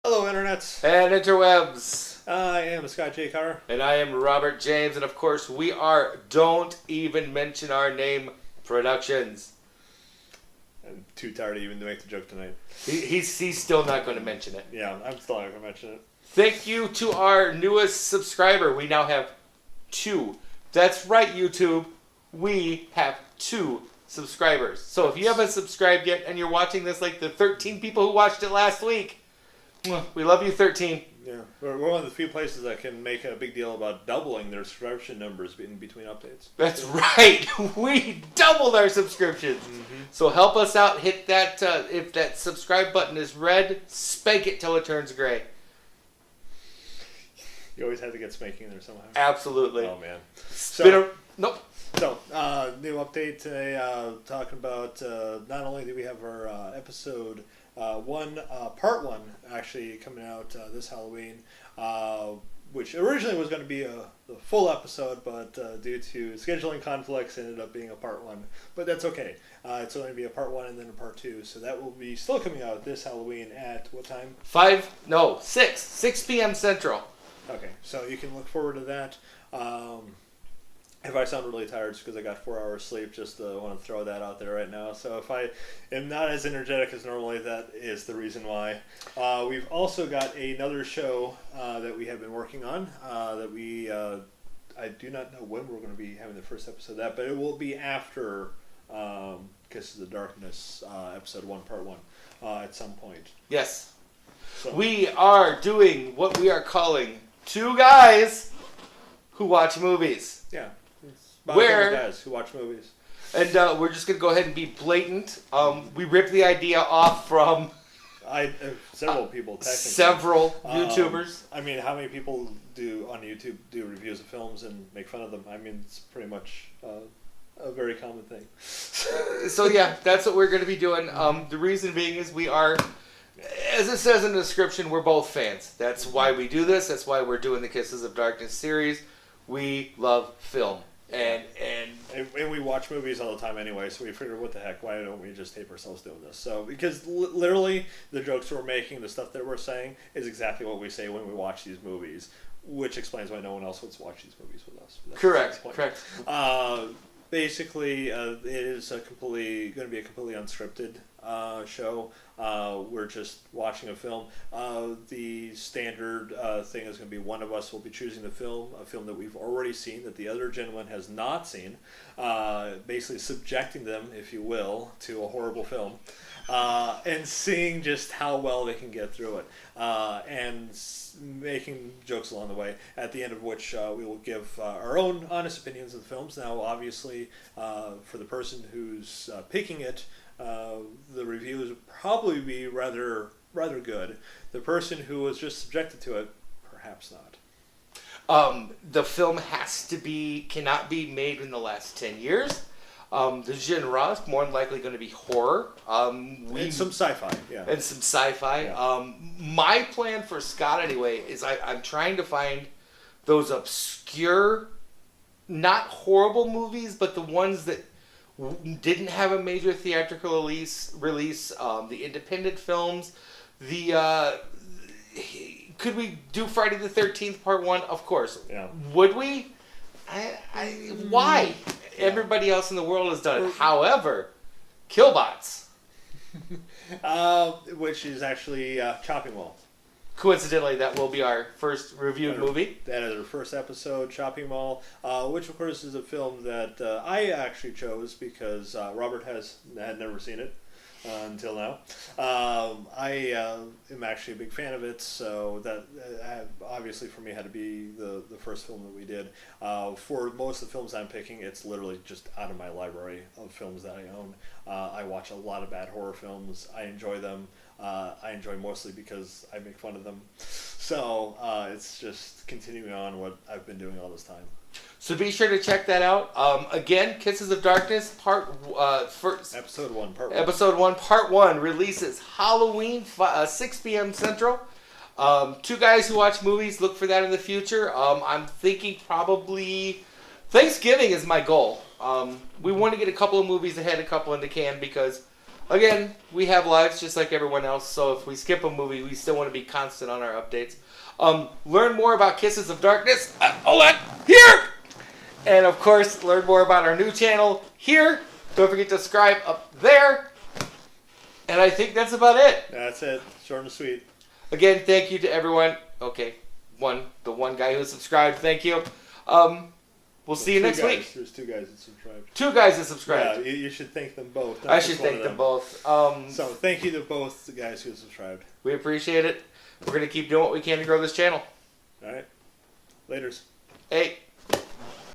Hello, internets. And interwebs. I am Scott J. Carr. And I am Robert James. And of course, we are Don't Even Mention Our Name Productions. I'm too tired to even make the joke tonight. He's still not going to mention it. Yeah, I'm still not going to mention it. Thank you to our newest subscriber. We now have 2. That's right, YouTube. We have 2 subscribers. So if you haven't subscribed yet and you're watching this like the 13 people who watched it last week, we love you, 13. Yeah, we're one of the few places that can make a big deal about doubling their subscription numbers in between updates. That's right. We doubled our subscriptions. Mm-hmm. So help us out. Hit that. If that subscribe button is red, spank it till it turns gray. You always have to get spanking there somehow. Absolutely. Oh, man. Nope. So, new update today, talking about not only do we have our episode part 1 actually coming out this Halloween, which originally was going to be the full episode, but due to scheduling conflicts, ended up being a part 1. But that's okay. It's only going to be a part 1 and then a part 2, so that will be still coming out this Halloween at what time? 6 p.m. Central. Okay, so you can look forward to that. If I sound really tired, it's because I got 4 hours sleep. Just want to throw that out there right now. So if I am not as energetic as normally, that is the reason why. We've also got another show that we have been working on that we... I do not know when we're going to be having the first episode of that, but it will be after Kisses of Darkness, episode 1, part 1, at some point. Yes. So. We are doing what we are calling 2 guys who watch movies. Yeah. Where guys who watch movies. And we're just going to go ahead and be blatant. We ripped the idea off from... several people, technically. Several YouTubers. I mean, how many people on YouTube do reviews of films and make fun of them? I mean, it's pretty much a very common thing. So yeah, that's what we're going to be doing. The reason being is we are, as it says in the description, we're both fans. That's why we do this. That's why we're doing the Kisses of Darkness series. We love film. And we watch movies all the time anyway, so we figured, what the heck, why don't we just tape ourselves doing this? So, because literally, the jokes we're making, the stuff that we're saying, is exactly what we say when we watch these movies, which explains why no one else wants to watch these movies with us. Correct. Basically, it is going to be a completely unscripted show. We're just watching a film. The standard thing is going to be one of us will be choosing a film that we've already seen that the other gentleman has not seen, basically subjecting them, if you will, to a horrible film, and seeing just how well they can get through it, and making jokes along the way, at the end of which we will give our own honest opinions of the films. Now, obviously, for the person who's picking it, the reviews would probably be rather good. The person who was just subjected to it, perhaps not. The film cannot be made in the last 10 years. The genre is more than likely going to be horror. And some sci-fi, yeah. And some sci-fi. Yeah. My plan for Scott, anyway, is I'm trying to find those obscure, not horrible movies, but the ones that didn't have a major theatrical release. The independent films. Could we do Friday the 13th Part 1? Of course. Yeah. Would we? Why? Yeah. Everybody else in the world has done it. However, Killbots. Which is actually Chopping Mall. Coincidentally, that will be our first reviewed movie. That is our first episode, Chopping Mall, which of course is a film that I actually chose because Robert had never seen it until now. I am actually a big fan of it, so that obviously for me had to be the first film that we did. For most of the films I'm picking, it's literally just out of my library of films that I own. I watch a lot of bad horror films. I enjoy them. I enjoy mostly because I make fun of them. So it's just continuing on what I've been doing all this time. So be sure to check that out. Again, Kisses of Darkness, Episode 1, Part 1. Episode 1, Part 1 releases Halloween, 6 p.m. Central. 2 guys who watch movies, look for that in the future. I'm thinking probably Thanksgiving is my goal. We want to get a couple of movies ahead, a couple in the can, because Again, we have lives just like everyone else, so if we skip a movie, we still want to be constant on our updates. Learn more about Kisses of Darkness. Hold on. Here! And of course, learn more about our new channel here. Don't forget to subscribe up there. And I think that's about it. That's it. Short and sweet. Again, thank you to everyone. Okay, the one guy who subscribed, thank you. We'll see you next week. There's 2 guys that subscribed. 2 guys that subscribed. Yeah, you should thank them both. not I just should one thank of them both. So thank you to both the guys who subscribed. We appreciate it. We're going to keep doing what we can to grow this channel. All right. Laters. Hey.